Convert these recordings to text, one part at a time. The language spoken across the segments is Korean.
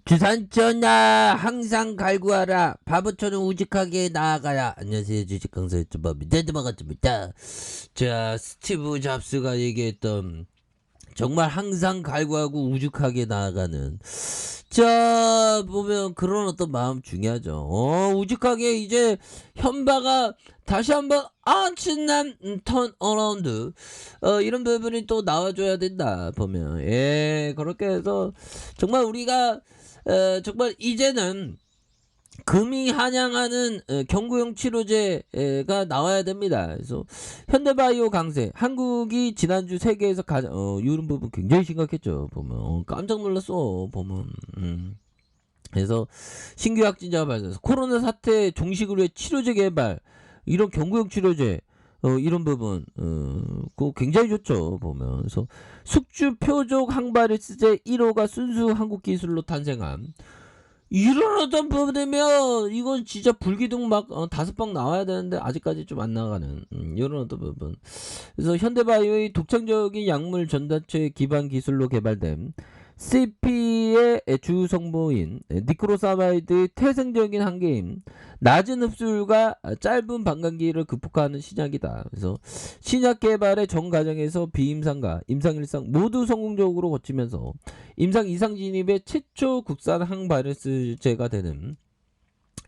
주산 전화 항상 갈구하라. 바보처럼 우직하게 나아가라. 안녕하세요, 주식 강사 유튜버 민재드만같습니다. 자, 스티브 잡스가 얘기했던 정말 항상 갈구하고 우직하게 나아가는, 자 보면 그런 어떤 마음 중요하죠. 우직하게 이제 현바가 다시 한번 엄청난 턴 어라운드, 이런 부분이 또 나와줘야 된다 보면, 그렇게 해서 정말 우리가 정말 이제는 금이 한양하는 경구용 치료제가 나와야 됩니다. 그래서 현대바이오 강세, 한국이 지난주 세계에서 가장 이런 부분 굉장히 심각했죠. 보면 깜짝 놀랐어. 보면 그래서 신규 확진자가 발생해서 코로나 사태 종식을 위해 치료제 개발, 이런 경구용 치료제, 이런 부분 그거 굉장히 좋죠. 보면 그래서 숙주 표적 항바리스제 1호가 순수 한국 기술로 탄생한, 이런 어떤 부분이면 이건 진짜 불기둥 막 5방 나와야 되는데 아직까지 좀 안 나가는 이런 어떤 부분. 그래서 현대바이오의 독창적인 약물 전달체 기반 기술로 개발된 CP의 주 성분인 니크로사마이드의 태생적인 한계인 낮은 흡수율과 짧은 방광기를 극복하는 신약이다. 그래서 신약 개발의 전 과정에서 비임상과 임상 일상 모두 성공적으로 거치면서 임상 이상 진입의 최초 국산 항바이러스제가 되는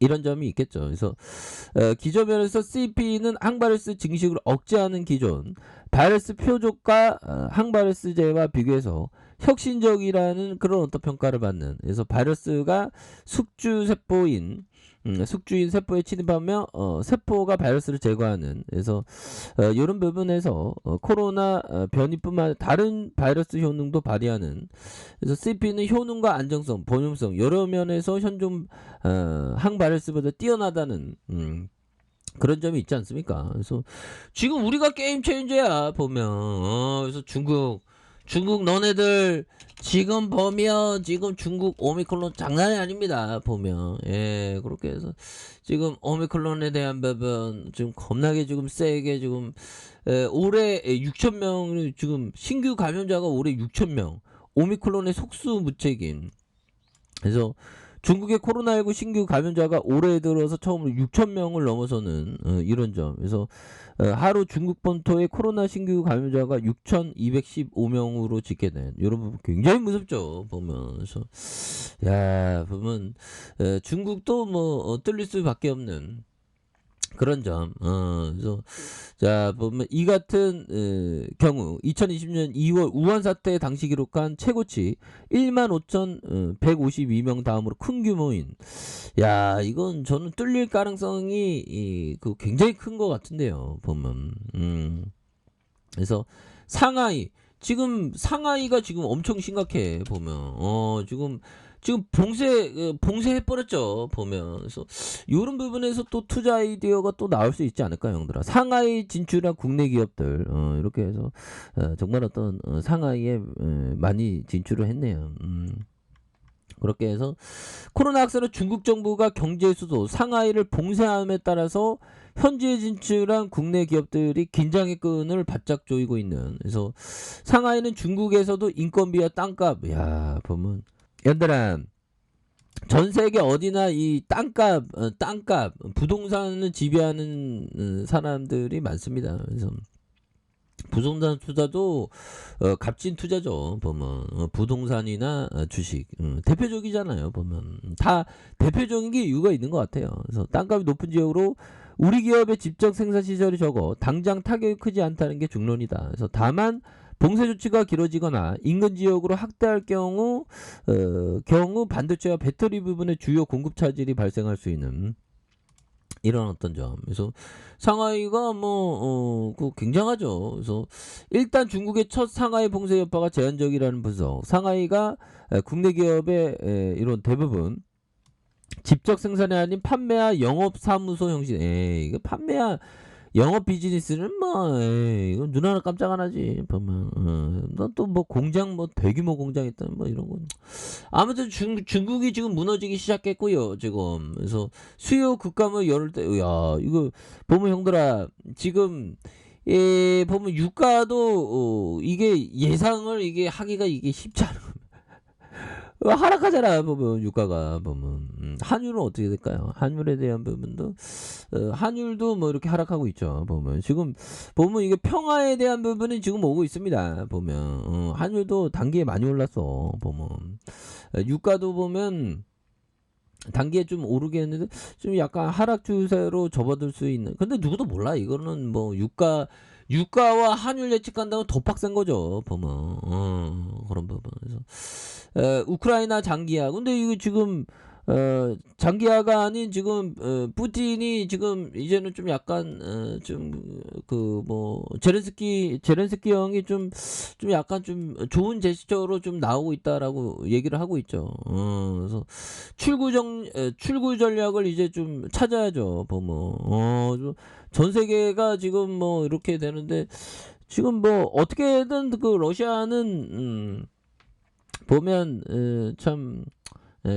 이런 점이 있겠죠. 그래서 기존 면에서 CP는 항바이러스 증식을 억제하는 기존 바이러스 표적과 항바이러스제와 비교해서 혁신적이라는 그런 어떤 평가를 받는. 그래서 바이러스가 숙주세포인 숙주인 세포에 침입하며 세포가 바이러스를 제거하는. 그래서 이런 부분에서 코로나 변이뿐만 아니라 다른 바이러스 효능도 발휘하는. 그래서 CP는 효능과 안정성, 범용성 여러 면에서 현존 항바이러스보다 뛰어나다는 그런 점이 있지 않습니까? 그래서 지금 우리가 게임 체인저야 보면. 그래서 중국 너네들 지금 보면 지금 중국 오미크론 장난이 아닙니다. 보면 그렇게 해서 지금 오미크론에 대한 부분 지금 겁나게 지금 세게 지금 올해 6,000명 지금 신규 감염자가 올해 6,000명, 오미크론의 속수무책임. 그래서 중국의 코로나19 신규 감염자가 올해 들어서 처음으로 6,000명을 넘어서는 이런 점. 그래서 하루 중국 본토의 코로나 신규 감염자가 6,215명으로 집계된 이런 부분 굉장히 무섭죠. 보면. 그래서 야 보면 중국도 뭐 뚫릴 수밖에 없는 그런 점. 그래서 자 보면 이 같은 경우 2020년 2월 우한 사태 당시 기록한 최고치 15,152명 다음으로 큰 규모인, 야 이건 저는 뚫릴 가능성이 그 굉장히 큰 것 같은데요. 보면 그래서 상하이가 지금 엄청 심각해. 보면 지금 봉쇄해 버렸죠. 보면. 그래서 이런 부분에서 또 투자 아이디어가 또 나올 수 있지 않을까, 형들아. 상하이 진출한 국내 기업들 이렇게 해서 정말 어떤 상하이에 많이 진출을 했네요. 그렇게 해서 코로나 확산은 중국 정부가 경제 수도 상하이를 봉쇄함에 따라서 현지에 진출한 국내 기업들이 긴장의 끈을 바짝 조이고 있는. 그래서 상하이는 중국에서도 인건비와 땅값, 야 보면 얘들아 전 세계 어디나 이 땅값 부동산을 지배하는 사람들이 많습니다. 그래서 부동산 투자도 값진 투자죠. 보면 부동산이나 주식 대표적이잖아요. 보면 다 대표적인 게 이유가 있는 것 같아요. 그래서 땅값이 높은 지역으로 우리 기업의 직접 생산 시설이 적어 당장 타격이 크지 않다는 게 중론이다. 그래서 다만 봉쇄 조치가 길어지거나 인근 지역으로 확대할 경우 반도체와 배터리 부분의 주요 공급 차질이 발생할 수 있는 이런 어떤 점. 그래서 상하이가 그 굉장하죠. 그래서 일단 중국의 첫 상하이 봉쇄 여파가 제한적이라는 분석. 상하이가 국내 기업의 이런 대부분 직접 생산이 아닌 판매와 영업 사무소 형식. 이거 판매와 영업 비즈니스는 이건 눈 하나 깜짝 안 하지. 보면 또 뭐 공장 대규모 공장 있다 이런 건. 아무튼 중국이 지금 무너지기 시작했고요. 지금. 그래서 수요 급감을 열을 때, 야 이거 보면 형들아 지금 보면 유가도 이게 예상을 이게 하기가 이게 쉽지 않은 겁니다. 하락하잖아 보면 유가가 보면. 한율은 어떻게 될까요? 한율에 대한 부분도 한율도 뭐 이렇게 하락하고 있죠 보면. 지금 보면 이게 평화에 대한 부분은 지금 오고 있습니다 보면. 한율도 단기에 많이 올랐어 보면. 유가도 보면 단기에 좀 오르게 했는데 좀 약간 하락 추세로 접어들 수 있는. 근데 누구도 몰라. 이거는 뭐 유가와 환율 예측한다면 더 빡센 거죠 보면. 그런 부분에서 우크라이나 장기화. 근데 이거 지금 장기화가 아닌 지금 푸틴이 지금 이제는 좀 약간 좀 그 뭐 제렌스키 형이 좀 약간 좀 좋은 제스처로 좀 나오고 있다라고 얘기를 하고 있죠. 그래서 출구 전략을 이제 좀 찾아야죠 보면. 전 세계가 지금 뭐 이렇게 되는데 지금 뭐 어떻게든 그 러시아는 보면 참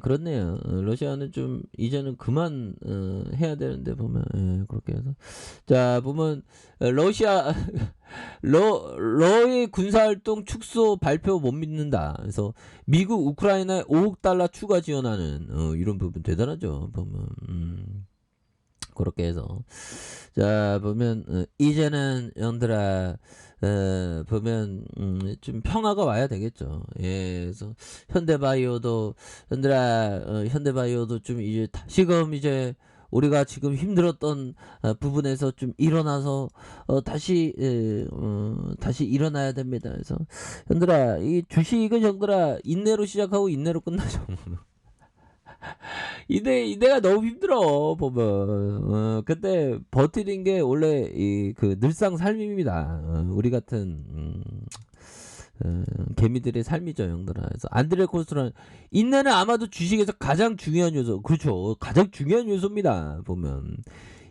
그렇네요. 러시아는 좀 이제는 그만 해야 되는데 보면. 그렇게 해서 자 보면 러시아 러의 군사활동 축소 발표 못 믿는다. 그래서 미국 우크라이나에 5억 달러 추가 지원하는 이런 부분 대단하죠 보면. 그렇게 해서 자 보면 이제는 형들아 보면 좀 평화가 와야 되겠죠. 그래서 현대바이오도 좀 이제 다시금 이제 우리가 지금 힘들었던 부분에서 좀 일어나서 다시 일어나야 됩니다. 그래서 형들아 이 주식은 형들아 인내로 시작하고 인내로 끝나죠. 이내가 너무 힘들어 보면. 그때 버티는 게 원래 이 그 늘상 삶입니다. 우리 같은 개미들의 삶이죠 형들아. 그래서 안드레 코스트란 인내는 아마도 주식에서 가장 중요한 요소. 그렇죠, 가장 중요한 요소입니다 보면.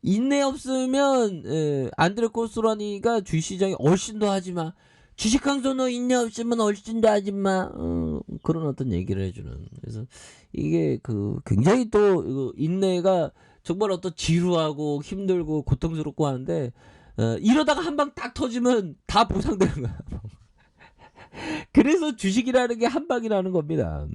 인내 없으면 안드레 코스트라니가 주식시장에 얼씬도 하지마, 주식항소 너 인내 없으면 얼씬도 하지마, 그런 어떤 얘기를 해주는. 그래서 이게 그 굉장히 또 이거 인내가 정말 어떤 지루하고 힘들고 고통스럽고 하는데 이러다가 한 방 딱 터지면 다 보상되는 거야. 그래서 주식이라는 게 한 방이라는 겁니다.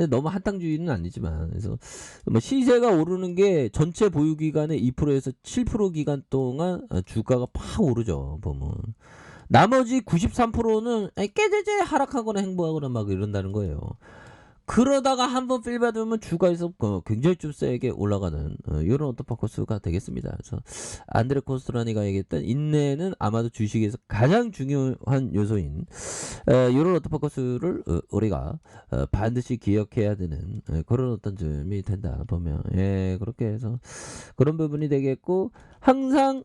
너무 한탕주의는 아니지만. 그래서 뭐 시세가 오르는 게 전체 보유 기간의 2%에서 7% 기간 동안 주가가 팍 오르죠 보면. 나머지 93%는 깨제제 하락하거나 행보하거나 막 이런다는 거예요. 그러다가 한번 필 받으면 주가에서 굉장히 좀 세게 올라가는 이런 어떤 포커스가 되겠습니다. 그래서 안드레 코스트라니가 얘기했던 인내는 아마도 주식에서 가장 중요한 요소인 이런 어떤 포커스를 우리가 반드시 기억해야 되는 그런 어떤 점이 된다 보면. 그렇게 해서 그런 부분이 되겠고, 항상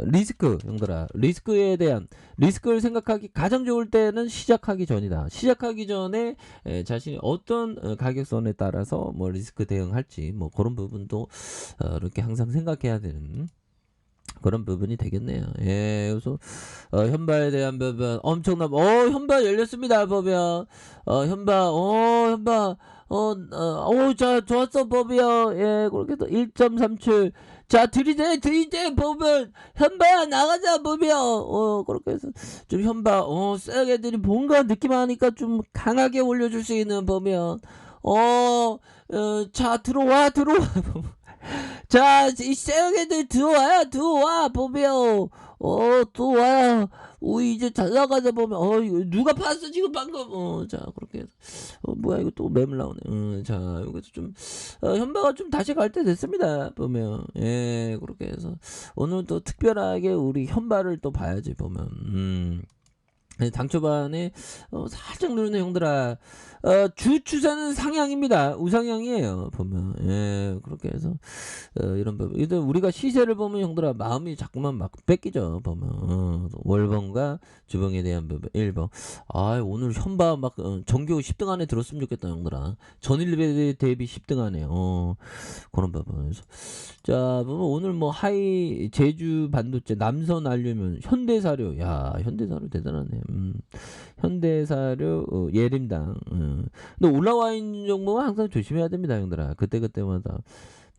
리스크 형들아, 리스크에 대한 리스크를 생각하기 가장 좋을 때는 시작하기 전이다. 시작하기 전에 자신이 어떤 가격선에 따라서 뭐 리스크 대응할지 뭐 그런 부분도 이렇게 항상 생각해야 되는 그런 부분이 되겠네요. 그래서 현바에 대한 부분 엄청난. 현바 열렸습니다 보면. 현바 자 좋았어 보면. 그렇게 해서 1.37. 자 들이대 보면 현바야 나가자 보면. 그렇게 해서 좀 현바 쎄게들이 뭔가 느낌하니까 좀 강하게 올려줄 수 있는 보면. 자 들어와 자, 이 쎄게들 들어와 보면. 들어와. 우리 이제 잘 나가자 보면. 이거 누가 봤어 지금 방금. 자 그렇게 해서 뭐야 이거 또 매물 나오네. 자 여기서 좀 현바가 좀 다시 갈 때 됐습니다 보면. 그렇게 해서 오늘 또 특별하게 우리 현바를 또 봐야지 보면. 당 초반에 살짝 누르는 형들아, 주 추세는 상향입니다. 우상향이에요 보면. 그렇게 해서 이런 부분. 우리가 시세를 보면 형들아 마음이 자꾸만 막 뺏기죠 보면. 월봉과 주봉에 대한 부분 1번. 오늘 현바 막 정교 10등 안에 들었으면 좋겠다 형들아. 전일 대비 10등 안에 그런 부분에서. 자 보면 오늘 뭐 하이 제주 반도체, 남선 알루미늄, 현대사료. 야 현대사료 대단하네. 현대사료 예림당. 근데 올라와 있는 정보는 항상 조심해야 됩니다 형들아. 그때마다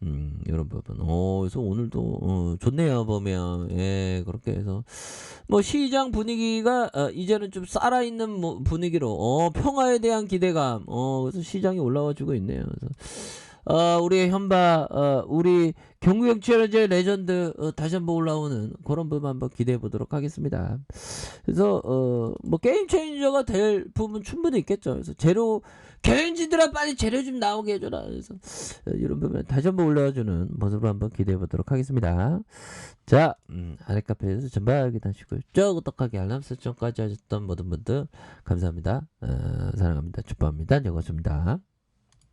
이런 부분. 그래서 오늘도 좋네요 보면. 예, 그렇게 해서 뭐 시장 분위기가 이제는 좀 살아있는 분위기로 평화에 대한 기대감. 그래서 시장이 올라와 주고 있네요. 그래서 우리의 현바, 우리 경구형 챌린저의 레전드 다시 한번 올라오는 그런 부분 한번 기대해 보도록 하겠습니다. 그래서 뭐 게임 체인저가 될 부분 충분히 있겠죠. 그래서 재료 경영진들아 빨리 재료 좀 나오게 해줘라. 그래서 이런 부분 다시 한번 올라와주는 모습으로 한번 기대해 보도록 하겠습니다. 자, 아래 카페에서 전박이 다시고 쩌구떡하게 알람 설정까지 하셨던 모든 분들 감사합니다. 사랑합니다. 축복합니다. 여고습니다